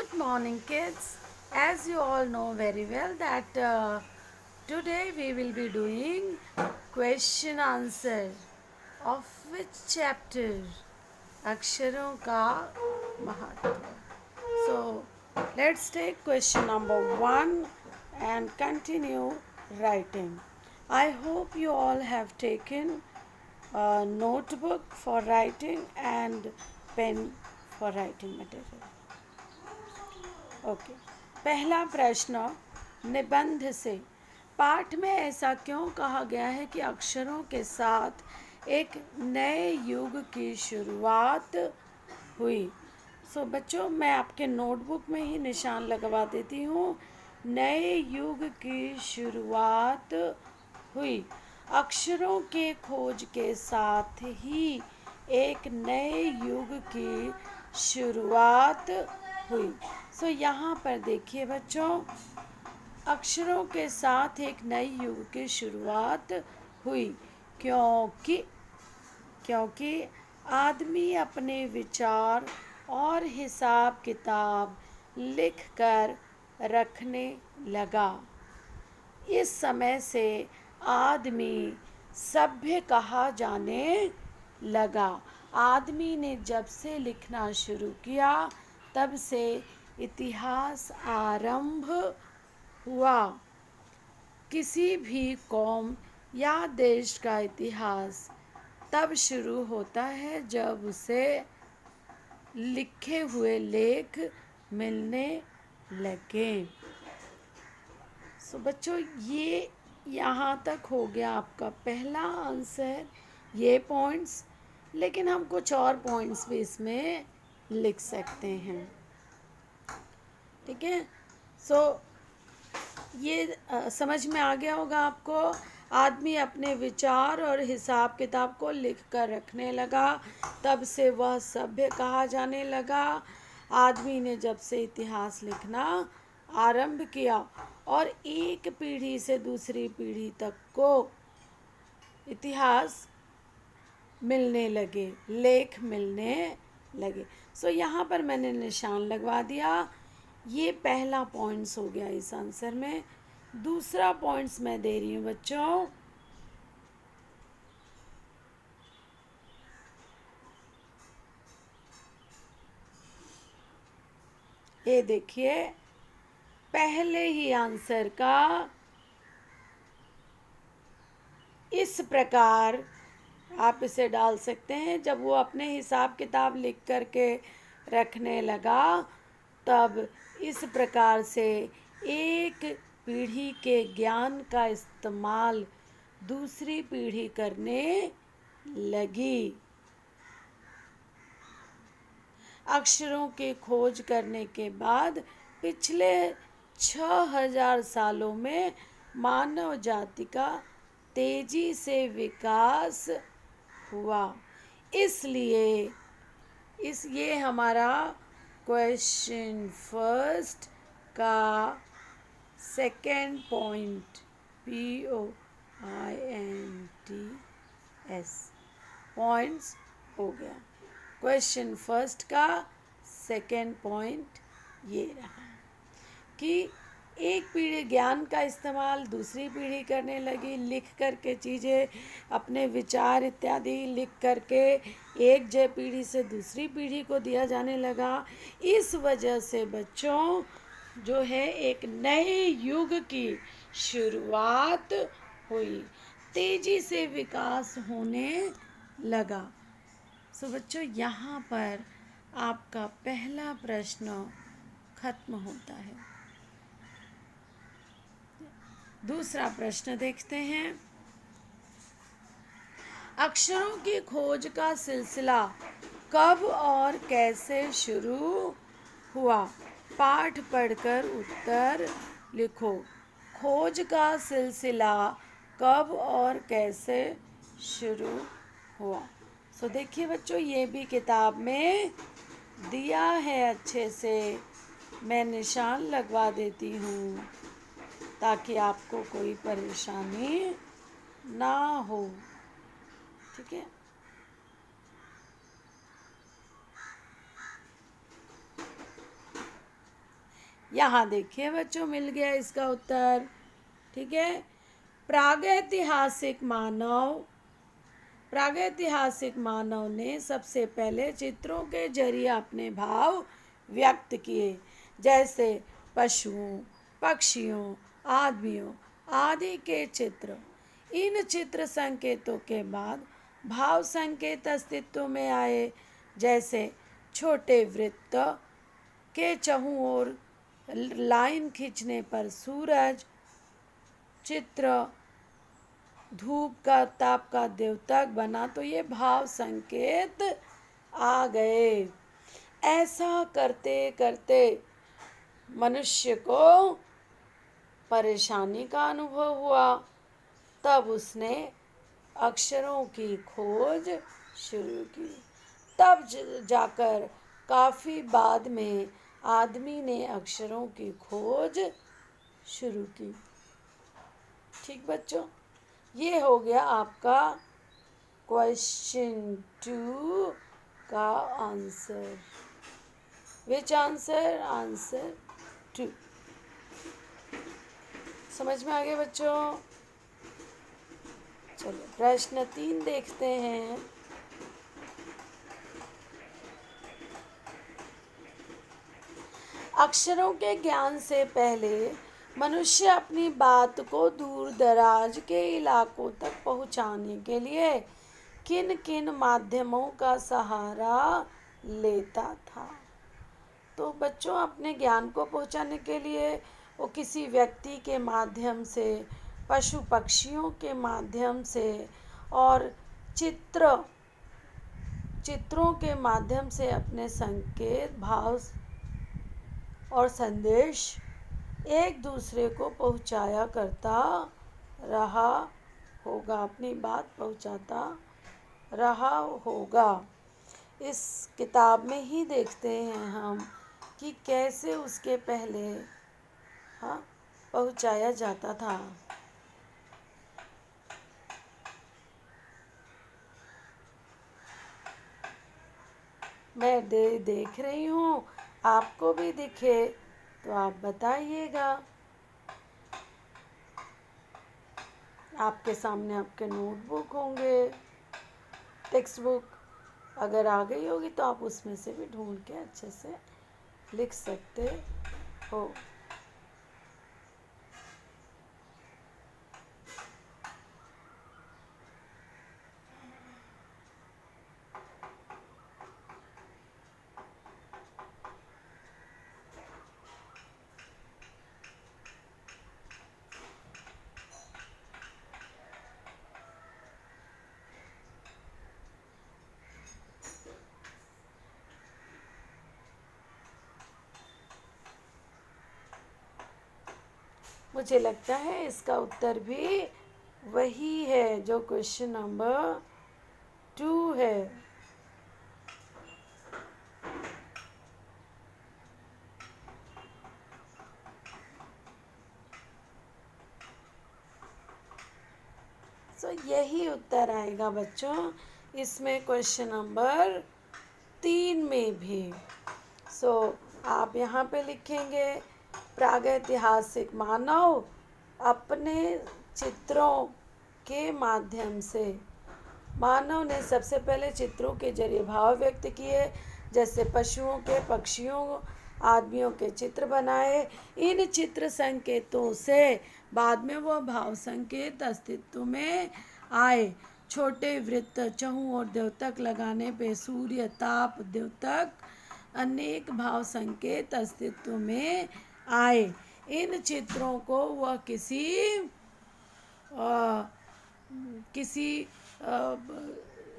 Good morning, kids. As you all know very well that today we will be doing question answer of which chapter? अक्षरों का महत्व. So let's take question number 1 and continue writing. I hope you all have taken a notebook for writing and pen for writing material. Okay पहला प्रश्न निबंध से पाठ में ऐसा क्यों कहा गया है कि अक्षरों के साथ एक नए युग की शुरुआत हुई. बच्चों मैं आपके नोटबुक में ही निशान लगवा देती हूँ. नए युग की शुरुआत हुई. अक्षरों के खोज के साथ ही एक नए युग की शुरुआत हुई. यहाँ पर देखिए बच्चों, अक्षरों के साथ एक नए युग की शुरुआत हुई क्योंकि आदमी अपने विचार और हिसाब किताब लिख कर रखने लगा. इस समय से आदमी सभ्य कहा जाने लगा. आदमी ने जब से लिखना शुरू किया तब से इतिहास आरंभ हुआ. किसी भी कौम या देश का इतिहास तब शुरू होता है जब उसे लिखे हुए लेख मिलने लगे. बच्चों ये यहाँ तक हो गया आपका पहला आंसर, ये पॉइंट्स. लेकिन हम कुछ और पॉइंट्स भी इसमें लिख सकते हैं. ठीक है. ये समझ में आ गया होगा आपको. आदमी अपने विचार और हिसाब किताब को लिख कर रखने लगा, तब से वह सभ्य कहा जाने लगा. आदमी ने जब से इतिहास लिखना आरंभ किया और एक पीढ़ी से दूसरी पीढ़ी तक को इतिहास मिलने लगे, लेख मिलने लगे. यहाँ पर मैंने निशान लगवा दिया. ये पहला पॉइंट्स हो गया इस आंसर में. दूसरा पॉइंट्स मैं दे रही हूँ बच्चों. ये देखिए, पहले ही आंसर का इस प्रकार आप इसे डाल सकते हैं. जब वो अपने हिसाब किताब लिख करके रखने लगा तब इस प्रकार से एक पीढ़ी के ज्ञान का इस्तेमाल दूसरी पीढ़ी करने लगी. अक्षरों की खोज करने के बाद पिछले 6000 सालों में मानव जाति का तेजी से विकास हुआ. इसलिए ये हमारा क्वेश्चन फर्स्ट का सेकेंड पॉइंट POINTS पॉइंट्स हो गया. क्वेश्चन फर्स्ट का सेकेंड पॉइंट ये रहा कि एक पीढ़ी ज्ञान का इस्तेमाल दूसरी पीढ़ी करने लगी. लिख करके चीज़ें, अपने विचार इत्यादि लिख करके एक जय पीढ़ी से दूसरी पीढ़ी को दिया जाने लगा. इस वजह से बच्चों जो है एक नए युग की शुरुआत हुई, तेजी से विकास होने लगा. बच्चों यहाँ पर आपका पहला प्रश्न खत्म होता है. दूसरा प्रश्न देखते हैं. अक्षरों की खोज का सिलसिला कब और कैसे शुरू हुआ? पाठ पढ़कर उत्तर लिखो. खोज का सिलसिला कब और कैसे शुरू हुआ? देखिए बच्चों, ये भी किताब में दिया है अच्छे से. मैं निशान लगवा देती हूँ ताकि आपको कोई परेशानी ना हो. ठीक है. यहाँ देखिए बच्चों, मिल गया इसका उत्तर। ठीक है। प्रागैतिहासिक मानव ने सबसे पहले चित्रों के जरिए अपने भाव व्यक्त किए, जैसे पशुओं, पक्षियों, आदमियों आदि के चित्र। इन चित्र संकेतों के बाद भाव संकेत अस्तित्व में आए, जैसे छोटे वृत्त के चहुं ओर लाइन खींचने पर सूरज, चित्र धूप का ताप का द्योतक बना, तो ये भाव संकेत आ गए। ऐसा करते करते मनुष्य को परेशानी का अनुभव हुआ, तब उसने अक्षरों की खोज शुरू की। तब जाकर काफ़ी बाद में आदमी ने अक्षरों की खोज शुरू की। ठीक बच्चों, ये हो गया आपका क्वेश्चन 2 का आंसर। विच आंसर? आंसर 2। समझ में आ गया बच्चों? चलो प्रश्न 3 देखते हैं। अक्षरों के ज्ञान से पहले मनुष्य अपनी बात को दूर दराज के इलाकों तक पहुंचाने के लिए किन किन माध्यमों का सहारा लेता था? तो बच्चों, अपने ज्ञान को पहुंचाने के लिए वो किसी व्यक्ति के माध्यम से, पशु पक्षियों के माध्यम से और चित्रों के माध्यम से अपने संकेत, भाव और संदेश एक दूसरे को पहुंचाया करता रहा होगा, अपनी बात पहुंचाता रहा होगा। इस किताब में ही देखते हैं हम कि कैसे उसके पहले पहुंचाया जाता था। मैं देख रही हूँ, आपको भी दिखे तो आप बताइएगा। आपके सामने आपके नोटबुक होंगे, टेक्स्ट बुक अगर आ गई होगी तो आप उसमें से भी ढूंढ के अच्छे से लिख सकते हो। मुझे लगता है इसका उत्तर भी वही है जो क्वेश्चन नंबर 2 है। सो यही उत्तर आएगा बच्चों इसमें, क्वेश्चन नंबर 3 में भी। सो आप यहाँ पे लिखेंगे, प्रागैतिहासिक मानव अपने चित्रों के माध्यम से, मानव ने सबसे पहले चित्रों के जरिए भाव व्यक्त किए, जैसे पशुओं के, पक्षियों, आदमियों के चित्र बनाए। इन चित्र संकेतों से बाद में वह भाव संकेत अस्तित्व में आए। छोटे वृत्त, चहुं और द्योतक लगाने पे सूर्य, ताप, द्योतक अनेक भाव संकेत अस्तित्व में आए। इन चित्रों को वह किसी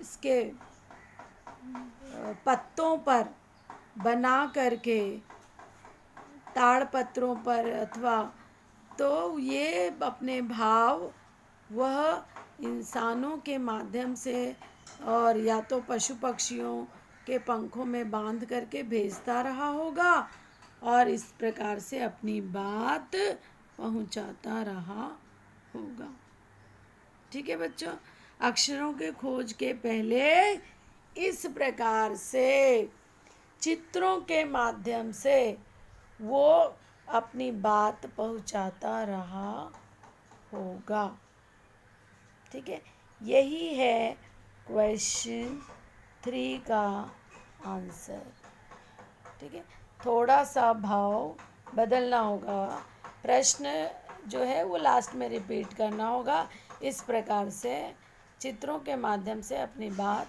इसके पत्तों पर बना करके, ताड़ पत्रों पर अथवा, तो ये अपने भाव वह इंसानों के माध्यम से और या तो पशु पक्षियों के पंखों में बांध करके भेजता रहा होगा और इस प्रकार से अपनी बात पहुंचाता रहा होगा। ठीक है बच्चों, अक्षरों के खोज के पहले इस प्रकार से चित्रों के माध्यम से वो अपनी बात पहुंचाता रहा होगा। ठीक है, यही है क्वेश्चन 3 का आंसर। ठीक है, थोड़ा सा भाव बदलना होगा, प्रश्न जो है वो लास्ट में रिपीट करना होगा। इस प्रकार से चित्रों के माध्यम से अपनी बात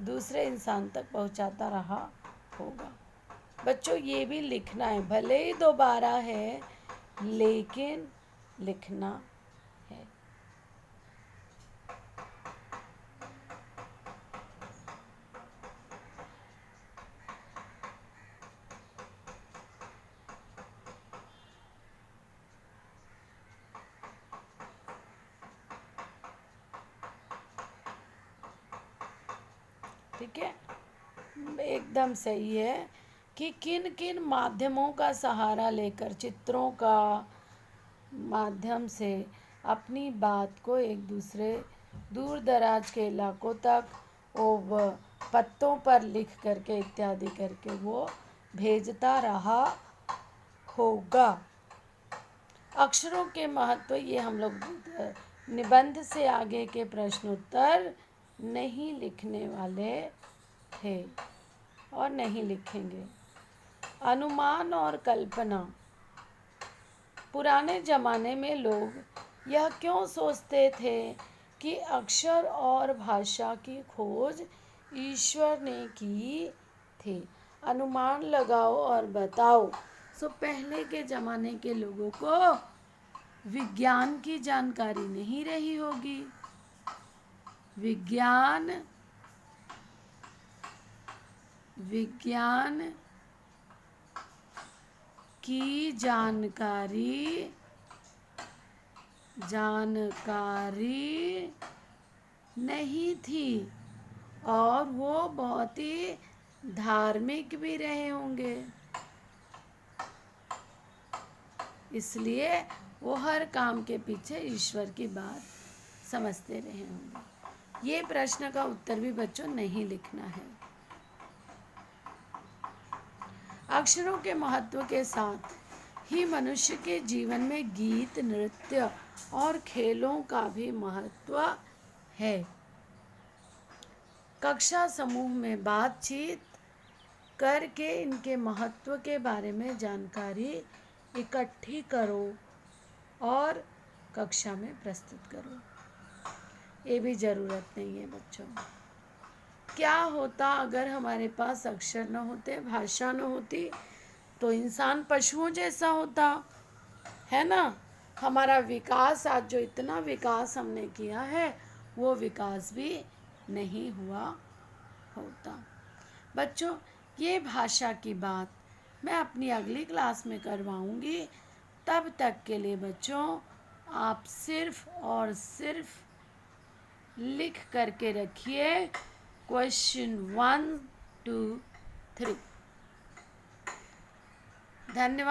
दूसरे इंसान तक पहुंचाता रहा होगा। बच्चों ये भी लिखना है, भले ही दोबारा है लेकिन लिखना है। ठीक है, एकदम सही है कि किन किन माध्यमों का सहारा लेकर चित्रों का माध्यम से अपनी बात को एक दूसरे दूर दराज के इलाकों तक वो पत्तों पर लिख करके इत्यादि करके वो भेजता रहा होगा। अक्षरों के महत्व ये हम लोग निबंध से आगे के प्रश्नोत्तर नहीं लिखने वाले थे और नहीं लिखेंगे। अनुमान और कल्पना। पुराने ज़माने में लोग यह क्यों सोचते थे कि अक्षर और भाषा की खोज ईश्वर ने की थी? अनुमान लगाओ और बताओ। सो पहले के ज़माने के लोगों को विज्ञान की जानकारी नहीं रही होगी। विज्ञान की जानकारी नहीं थी और वो बहुत ही धार्मिक भी रहे होंगे, इसलिए वो हर काम के पीछे ईश्वर की बात समझते रहे होंगे। ये प्रश्न का उत्तर भी बच्चों नहीं लिखना है। अक्षरों के महत्व के साथ ही मनुष्य के जीवन में गीत, नृत्य और खेलों का भी महत्व है। कक्षा समूह में बातचीत करके इनके महत्व के बारे में जानकारी इकट्ठी करो और कक्षा में प्रस्तुत करो। ये भी ज़रूरत नहीं है बच्चों। क्या होता अगर हमारे पास अक्षर न होते, भाषा न होती, तो इंसान पशुओं जैसा होता, है ना। हमारा विकास, आज जो इतना विकास हमने किया है, वो विकास भी नहीं हुआ होता। बच्चों ये भाषा की बात मैं अपनी अगली क्लास में करवाऊंगी। तब तक के लिए बच्चों आप सिर्फ और सिर्फ लिख करके रखिए क्वेश्चन 1, 2, 3। धन्यवाद।